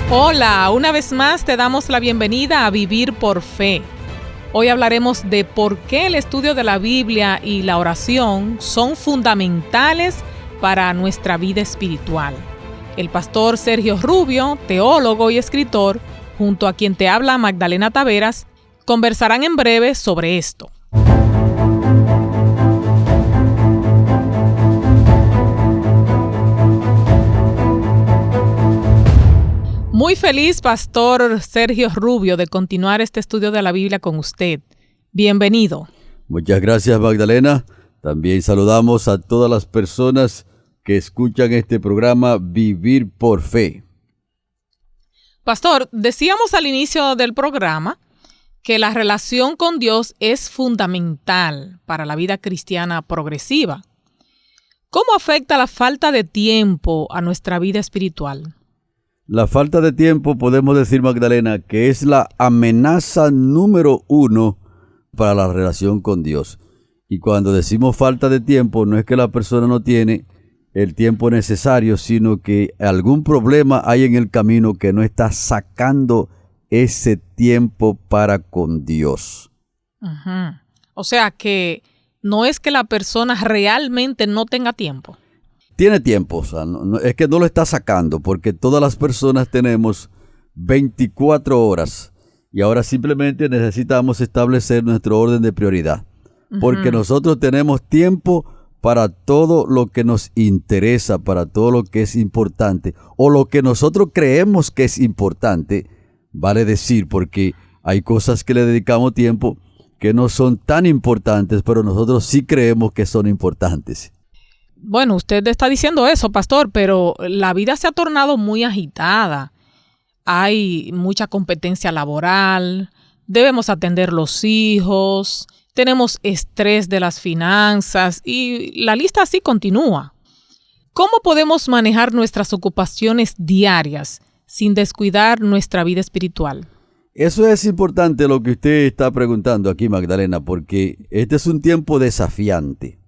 Hola, una vez más te damos la bienvenida a Vivir por Fe. Hoy hablaremos de por qué el estudio de la Biblia y la oración son fundamentales para nuestra vida espiritual. El pastor Sergio Rubio, teólogo y escritor, junto a quien te habla Magdalena Taveras, conversarán en breve sobre esto. Muy feliz, pastor Sergio Rubio, de continuar este estudio de la Biblia con usted. Bienvenido. Muchas gracias, Magdalena. También saludamos a todas las personas que escuchan este programa Vivir por Fe. Pastor, decíamos al inicio del programa que la relación con Dios es fundamental para la vida cristiana progresiva. ¿Cómo afecta la falta de tiempo a nuestra vida espiritual? La falta de tiempo, podemos decir, Magdalena, que es la amenaza número 1 para la relación con Dios. Y cuando decimos falta de tiempo, no es que la persona no tiene el tiempo necesario, sino que algún problema hay en el camino que no está sacando ese tiempo para con Dios. Uh-huh. O sea que no es que la persona realmente no tenga tiempo. Tiene tiempo, o sea, es que no lo está sacando, porque todas las personas tenemos 24 horas y ahora simplemente necesitamos establecer nuestro orden de prioridad, porque nosotros tenemos tiempo para todo lo que nos interesa, para todo lo que es importante, o lo que nosotros creemos que es importante, vale decir, porque hay cosas que le dedicamos tiempo que no son tan importantes, pero nosotros sí creemos que son importantes. Bueno, usted está diciendo eso, pastor, pero la vida se ha tornado muy agitada. Hay mucha competencia laboral, debemos atender los hijos, tenemos estrés de las finanzas y la lista así continúa. ¿Cómo podemos manejar nuestras ocupaciones diarias sin descuidar nuestra vida espiritual? Eso es importante lo que usted está preguntando aquí, Magdalena, porque este es un tiempo desafiante.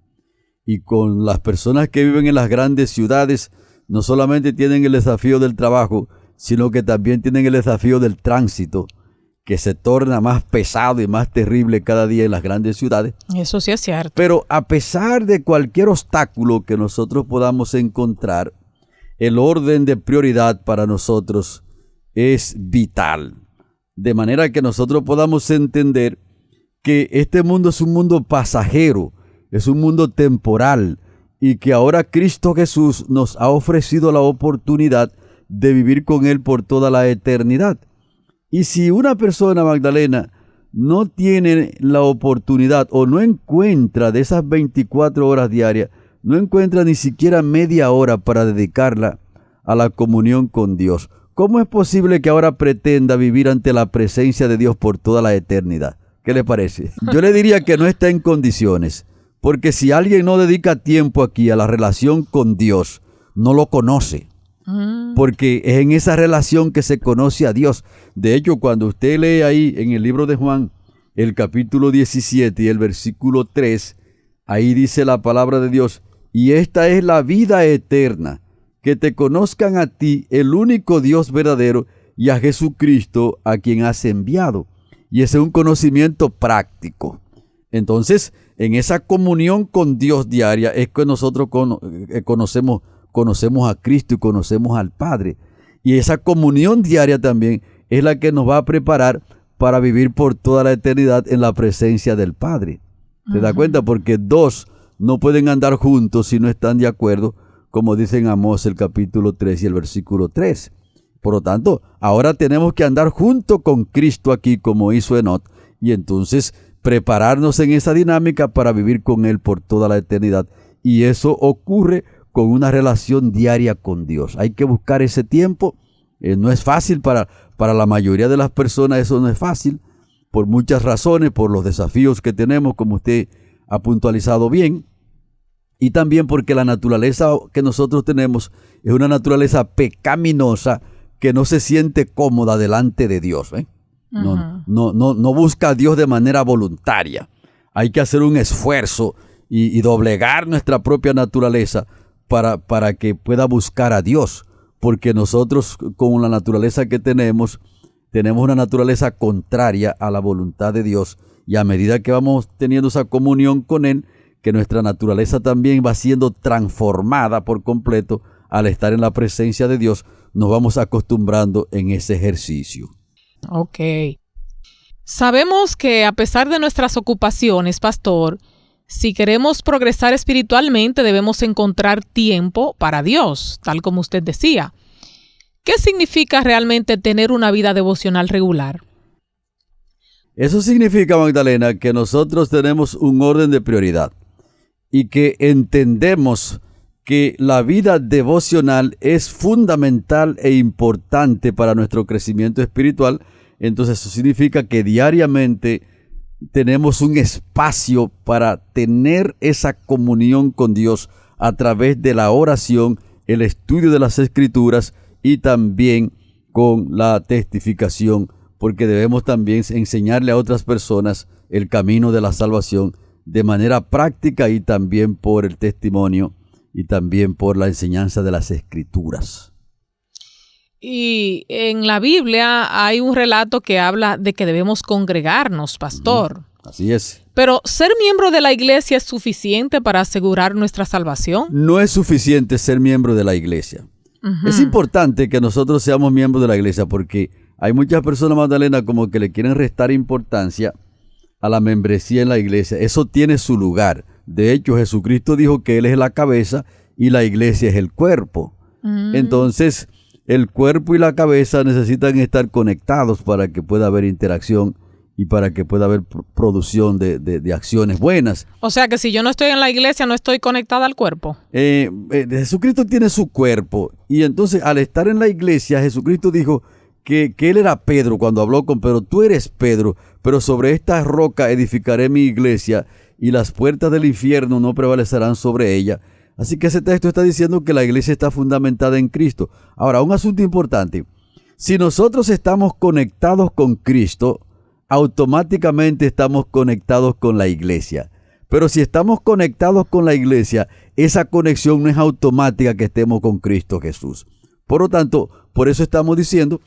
Y con las personas que viven en las grandes ciudades, no solamente tienen el desafío del trabajo, sino que también tienen el desafío del tránsito, que se torna más pesado y más terrible cada día en las grandes ciudades. Eso sí es cierto. Pero a pesar de cualquier obstáculo que nosotros podamos encontrar, el orden de prioridad para nosotros es vital. De manera que nosotros podamos entender que este mundo es un mundo pasajero, es un mundo temporal y que ahora Cristo Jesús nos ha ofrecido la oportunidad de vivir con Él por toda la eternidad. Y si una persona, Magdalena, no tiene la oportunidad o no encuentra de esas 24 horas diarias, no encuentra ni siquiera media hora para dedicarla a la comunión con Dios, ¿cómo es posible que ahora pretenda vivir ante la presencia de Dios por toda la eternidad? ¿Qué le parece? Yo le diría que no está en condiciones. Porque si alguien no dedica tiempo aquí a la relación con Dios, no lo conoce. Porque es en esa relación que se conoce a Dios. De hecho, cuando usted lee ahí en el libro de Juan, el capítulo 17 y el versículo 3, ahí dice la palabra de Dios, y esta es la vida eterna, que te conozcan a ti, el único Dios verdadero, y a Jesucristo, a quien has enviado. Y ese es un conocimiento práctico. Entonces, en esa comunión con Dios diaria es que nosotros conocemos a Cristo y conocemos al Padre. Y esa comunión diaria también es la que nos va a preparar para vivir por toda la eternidad en la presencia del Padre. ¿Te das cuenta? Porque dos no pueden andar juntos si no están de acuerdo, como dice en Amós el capítulo 3 y el versículo 3. Por lo tanto, ahora tenemos que andar junto con Cristo aquí, como hizo Enoc, y entonces prepararnos en esa dinámica para vivir con Él por toda la eternidad. Y eso ocurre con una relación diaria con Dios. Hay que buscar ese tiempo. No es fácil para la mayoría de las personas, eso no es fácil, por muchas razones, por los desafíos que tenemos, como usted ha puntualizado bien, y también porque la naturaleza que nosotros tenemos es una naturaleza pecaminosa que no se siente cómoda delante de Dios, ¿eh? No busca a Dios de manera voluntaria. Hay que hacer un esfuerzo y doblegar nuestra propia naturaleza para que pueda buscar a Dios. porque nosotros con la naturaleza que tenemos una naturaleza contraria a la voluntad de Dios, y a medida que vamos teniendo esa comunión con Él, que nuestra naturaleza también va siendo transformada por completo al estar en la presencia de Dios, nos vamos acostumbrando en ese ejercicio. Ok. Sabemos que a pesar de nuestras ocupaciones, pastor, si queremos progresar espiritualmente debemos encontrar tiempo para Dios, tal como usted decía. ¿Qué significa realmente tener una vida devocional regular? Eso significa, Magdalena, que nosotros tenemos un orden de prioridad y que entendemos que la vida devocional es fundamental e importante para nuestro crecimiento espiritual. Entonces eso significa que diariamente tenemos un espacio para tener esa comunión con Dios a través de la oración, el estudio de las Escrituras y también con la testificación, porque debemos también enseñarle a otras personas el camino de la salvación de manera práctica y también por el testimonio y también por la enseñanza de las Escrituras. Y en la Biblia hay un relato que habla de que debemos congregarnos, pastor. Así es. Pero ¿ser miembro de la iglesia es suficiente para asegurar nuestra salvación? No es suficiente ser miembro de la iglesia. Es importante que nosotros seamos miembros de la iglesia porque hay muchas personas, Magdalena, como que le quieren restar importancia a la membresía en la iglesia. Eso tiene su lugar. De hecho, Jesucristo dijo que Él es la cabeza y la iglesia es el cuerpo. Entonces, el cuerpo y la cabeza necesitan estar conectados para que pueda haber interacción y para que pueda haber producción de acciones buenas. O sea que si yo no estoy en la iglesia, no estoy conectada al cuerpo. Jesucristo tiene su cuerpo y entonces al estar en la iglesia, Jesucristo dijo que Él era Pedro cuando habló con Pedro. Tú eres Pedro, pero sobre esta roca edificaré mi iglesia y las puertas del infierno no prevalecerán sobre ella. Así que ese texto está diciendo que la iglesia está fundamentada en Cristo. Ahora, un asunto importante. Si nosotros estamos conectados con Cristo, automáticamente estamos conectados con la iglesia. Pero si estamos conectados con la iglesia, esa conexión no es automática que estemos con Cristo Jesús. Por lo tanto, por eso estamos diciendo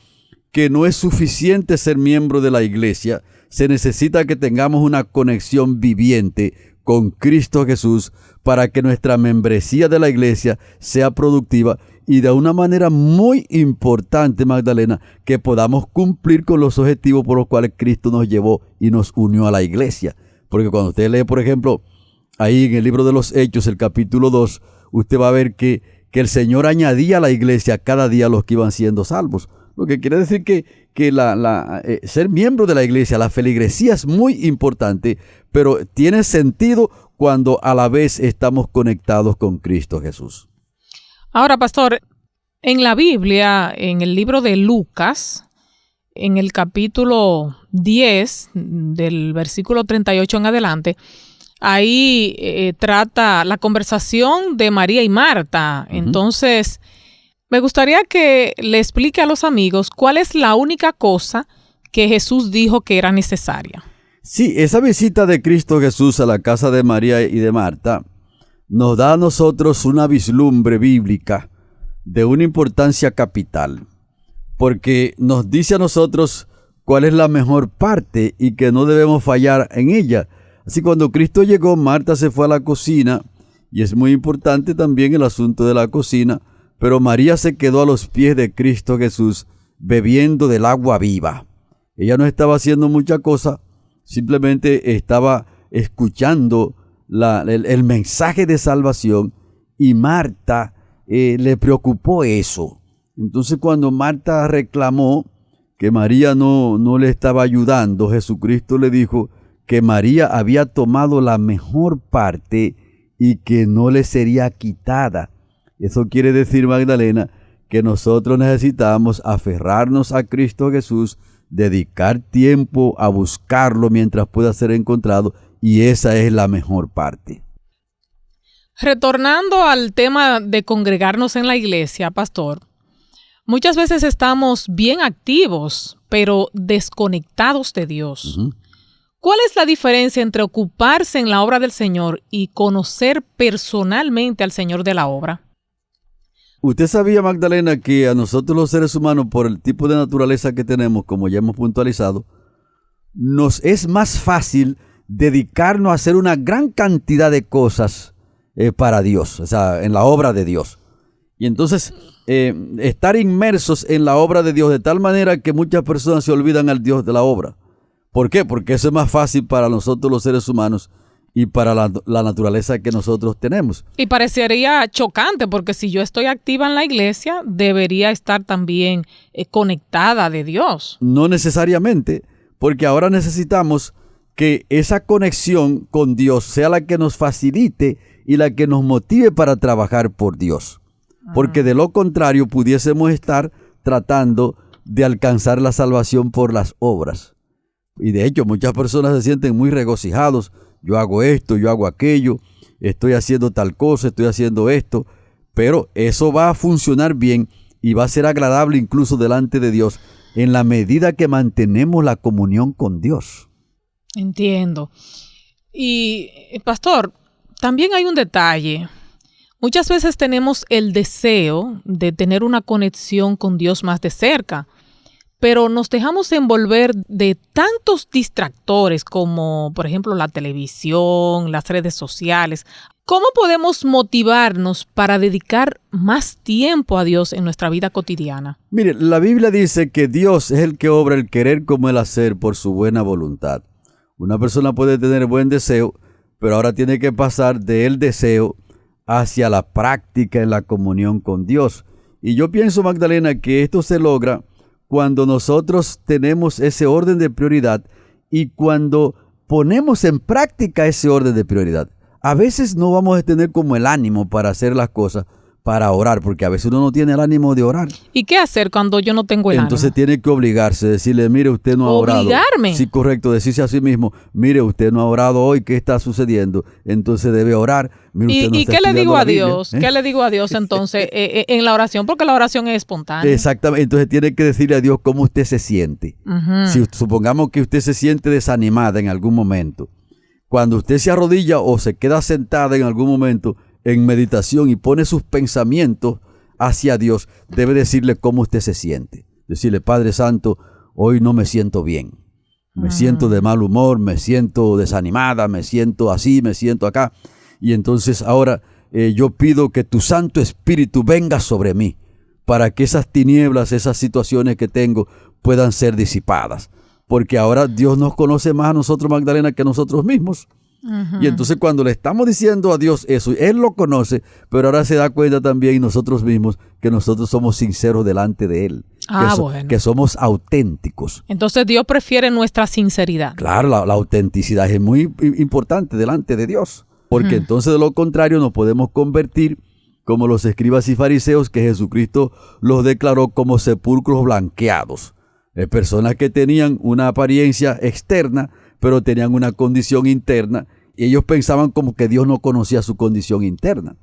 que no es suficiente ser miembro de la iglesia. Se necesita que tengamos una conexión viviente con Cristo Jesús para que nuestra membresía de la iglesia sea productiva y de una manera muy importante, Magdalena, que podamos cumplir con los objetivos por los cuales Cristo nos llevó y nos unió a la iglesia. Porque cuando usted lee, por ejemplo, ahí en el libro de los Hechos, el capítulo 2, usted va a ver que el Señor añadía a la iglesia cada día a los que iban siendo salvos. Lo que quiere decir que ser miembro de la iglesia, la feligresía es muy importante, pero tiene sentido cuando a la vez estamos conectados con Cristo Jesús. Ahora, pastor, en la Biblia, en el libro de Lucas, en el capítulo 10, del versículo 38 en adelante, ahí trata la conversación de María y Marta. Entonces, me gustaría que le explique a los amigos cuál es la única cosa que Jesús dijo que era necesaria. Sí, esa visita de Cristo Jesús a la casa de María y de Marta nos da a nosotros una vislumbre bíblica de una importancia capital, porque nos dice a nosotros cuál es la mejor parte y que no debemos fallar en ella. Así cuando Cristo llegó, Marta se fue a la cocina, y es muy importante también el asunto de la cocina, pero María se quedó a los pies de Cristo Jesús bebiendo del agua viva. Ella no estaba haciendo mucha cosa, simplemente estaba escuchando el mensaje de salvación, y Marta le preocupó eso. Entonces cuando Marta reclamó que María no le estaba ayudando, Jesucristo le dijo que María había tomado la mejor parte y que no le sería quitada. Eso quiere decir, Magdalena, que nosotros necesitamos aferrarnos a Cristo Jesús, dedicar tiempo a buscarlo mientras pueda ser encontrado, y esa es la mejor parte. Retornando al tema de congregarnos en la iglesia, pastor, muchas veces estamos bien activos, pero desconectados de Dios. ¿Cuál es la diferencia entre ocuparse en la obra del Señor y conocer personalmente al Señor de la obra? Usted sabía, Magdalena, que a nosotros los seres humanos, por el tipo de naturaleza que tenemos, como ya hemos puntualizado, nos es más fácil dedicarnos a hacer una gran cantidad de cosas para Dios, o sea, en la obra de Dios. Y entonces, estar inmersos en la obra de Dios de tal manera que muchas personas se olvidan al Dios de la obra. ¿Por qué? Porque eso es más fácil para nosotros los seres humanos y para la naturaleza que nosotros tenemos. Y parecería chocante, porque si yo estoy activa en la iglesia, debería estar también conectada de Dios. No necesariamente, porque ahora necesitamos que esa conexión con Dios sea la que nos facilite y la que nos motive para trabajar por Dios. Porque de lo contrario pudiésemos estar tratando de alcanzar la salvación por las obras. Y de hecho muchas personas se sienten muy regocijados. Yo hago esto, yo hago aquello, estoy haciendo tal cosa, estoy haciendo esto. Pero eso va a funcionar bien y va a ser agradable incluso delante de Dios en la medida que mantenemos la comunión con Dios. Entiendo. Y, pastor, también hay un detalle. Muchas veces tenemos el deseo de tener una conexión con Dios más de cerca, pero nos dejamos envolver de tantos distractores como, por ejemplo, la televisión, las redes sociales. ¿Cómo podemos motivarnos para dedicar más tiempo a Dios en nuestra vida cotidiana? Mire, la Biblia dice que Dios es el que obra el querer como el hacer por su buena voluntad. Una persona puede tener buen deseo, pero ahora tiene que pasar del deseo hacia la práctica en la comunión con Dios. Y yo pienso, Magdalena, que esto se logra cuando nosotros tenemos ese orden de prioridad y cuando ponemos en práctica ese orden de prioridad. A veces no vamos a tener como el ánimo para hacer las cosas, para orar, porque a veces uno no tiene el ánimo de orar. ¿Y qué hacer cuando yo no tengo el ánimo? Entonces tiene que obligarse, decirle, mire, usted no ha orado. ¿Obligarme? Sí, correcto, decirse a sí mismo, mire, usted no ha orado hoy, ¿qué está sucediendo? Entonces debe orar. Mire, usted no ¿Y está qué le digo a Biblia, Dios? ¿Qué le digo a Dios entonces en la oración? Porque la oración es espontánea. Exactamente, entonces tiene que decirle a Dios cómo usted se siente. Si supongamos que usted se siente desanimada en algún momento, cuando usted se arrodilla o se queda sentada en algún momento en meditación y pone sus pensamientos hacia Dios, debe decirle cómo usted se siente. Decirle, Padre Santo, hoy no me siento bien. Me siento de mal humor, me siento desanimada, me siento así, me siento acá. Y entonces ahora yo pido que tu Santo Espíritu venga sobre mí para que esas tinieblas, esas situaciones que tengo puedan ser disipadas. Porque ahora Dios nos conoce más a nosotros, Magdalena, que a nosotros mismos. Y entonces cuando le estamos diciendo a Dios eso, Él lo conoce, pero ahora se da cuenta también nosotros mismos que nosotros somos sinceros delante de Él. Bueno. Que somos auténticos. Entonces Dios prefiere nuestra sinceridad. Claro, la autenticidad es muy importante delante de Dios. Porque entonces de lo contrario nos podemos convertir como los escribas y fariseos que Jesucristo los declaró como sepulcros blanqueados. Personas que tenían una apariencia externa, pero tenían una condición interna, y ellos pensaban como que Dios no conocía su condición interna.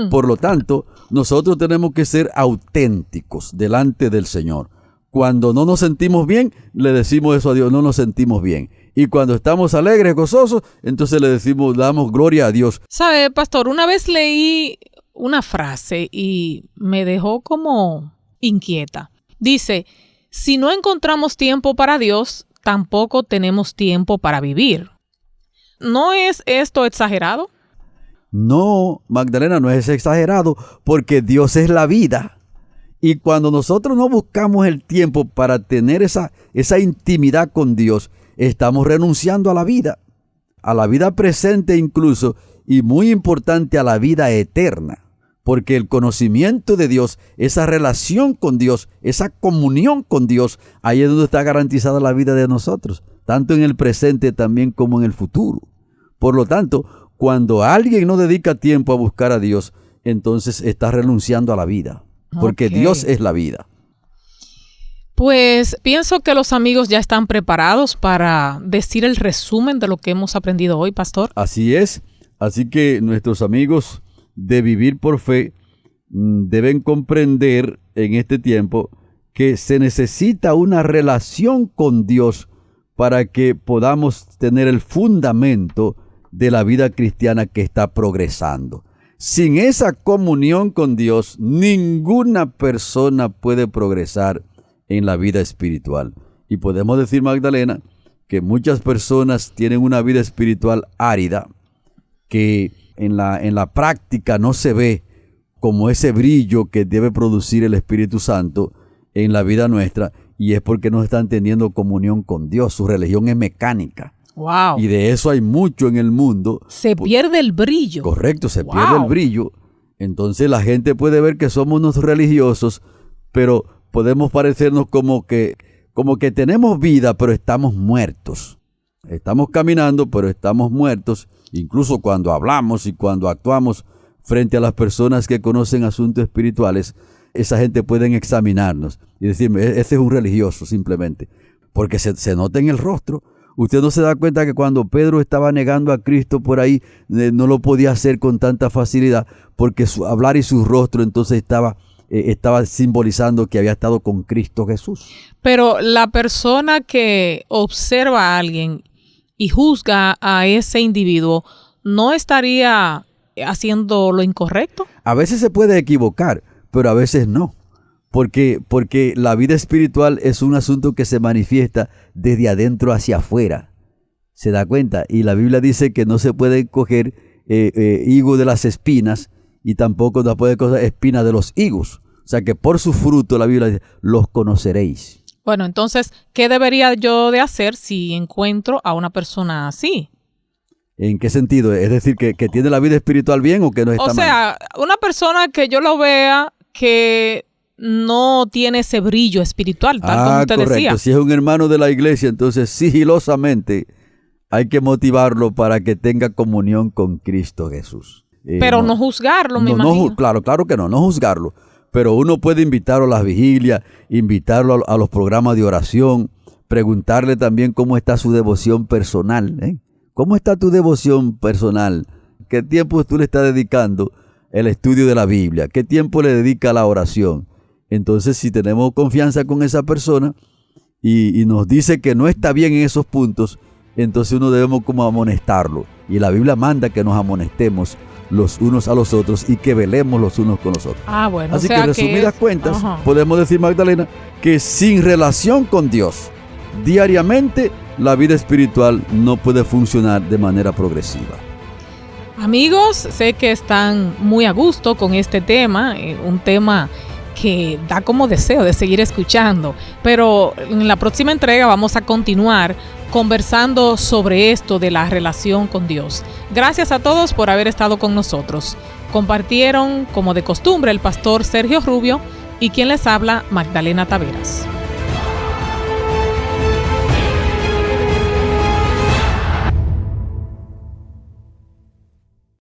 Por lo tanto, nosotros tenemos que ser auténticos delante del Señor. Cuando no nos sentimos bien, le decimos eso a Dios, no nos sentimos bien. Y cuando estamos alegres, gozosos, entonces le decimos, damos gloria a Dios. ¿Sabe, pastor? Una vez leí una frase y me dejó como inquieta. Dice, si no encontramos tiempo para Dios, tampoco tenemos tiempo para vivir. ¿No es esto exagerado? No, Magdalena, no es exagerado, porque Dios es la vida. Y cuando nosotros no buscamos el tiempo para tener esa intimidad con Dios, estamos renunciando a la vida presente incluso, y muy importante, a la vida eterna. Porque el conocimiento de Dios, esa relación con Dios, esa comunión con Dios, ahí es donde está garantizada la vida de nosotros, tanto en el presente también como en el futuro. Por lo tanto, cuando alguien no dedica tiempo a buscar a Dios, entonces está renunciando a la vida, porque Dios es la vida. Pues pienso que los amigos ya están preparados para decir el resumen de lo que hemos aprendido hoy, pastor. Así es, así que nuestros amigos de Vivir por Fe deben comprender en este tiempo que se necesita una relación con Dios para que podamos tener el fundamento de la vida cristiana que está progresando. sin esa comunión con Dios, ninguna persona puede progresar en la vida espiritual. Y podemos decir, Magdalena, que muchas personas tienen una vida espiritual árida, que en la práctica no se ve como ese brillo que debe producir el Espíritu Santo en la vida nuestra, y es porque no están teniendo comunión con Dios. Su religión es mecánica. Wow. Y de eso hay mucho en el mundo. Se pierde el brillo. Correcto, se pierde el brillo. Entonces la gente puede ver que somos unos religiosos, pero podemos parecernos como que tenemos vida, pero estamos muertos. Estamos caminando, pero estamos muertos. Incluso cuando hablamos y cuando actuamos frente a las personas que conocen asuntos espirituales, esa gente puede examinarnos y decirme, ese es un religioso simplemente, porque se nota en el rostro. Usted no se da cuenta que cuando Pedro estaba negando a Cristo por ahí, no lo podía hacer con tanta facilidad, porque su hablar y su rostro entonces estaba simbolizando que había estado con Cristo Jesús. Pero la persona que observa a alguien y juzga a ese individuo, ¿no estaría haciendo lo incorrecto? A veces se puede equivocar, pero a veces no. Porque la vida espiritual es un asunto que se manifiesta desde adentro hacia afuera. ¿Se da cuenta? Y la Biblia dice que no se puede coger higo de las espinas y tampoco se puede coger espinas de los higos. O sea que por su fruto, la Biblia dice, los conoceréis. Bueno, entonces, ¿qué debería yo de hacer si encuentro a una persona así? ¿En qué sentido? ¿Es decir, que tiene la vida espiritual bien o que no está mal? O sea, una persona que yo lo vea que no tiene ese brillo espiritual, tal como usted correcto. decía. Si es un hermano de la iglesia, entonces sigilosamente hay que motivarlo para que tenga comunión con Cristo Jesús. Pero no juzgarlo, me imagino. Claro que no juzgarlo. Pero uno puede invitarlo a las vigilias, invitarlo a los programas de oración, preguntarle también cómo está su devoción personal. ¿Cómo está tu devoción personal? ¿Qué tiempo tú le estás dedicando al estudio de la Biblia? ¿Qué tiempo le dedica a la oración? Entonces, si tenemos confianza con esa persona y nos dice que no está bien en esos puntos, entonces uno debemos como amonestarlo. Y la Biblia manda que nos amonestemos los unos a los otros y que velemos los unos con los otros. Bueno. Así que en resumidas cuentas, podemos decir, Magdalena, que sin relación con Dios, diariamente, la vida espiritual no puede funcionar de manera progresiva. Amigos, sé que están muy a gusto con este tema, un tema que da como deseo de seguir escuchando, pero en la próxima entrega vamos a continuar conversando sobre esto de la relación con Dios. Gracias a todos por haber estado con nosotros. Compartieron, como de costumbre, el pastor Sergio Rubio y quien les habla, Magdalena Taveras.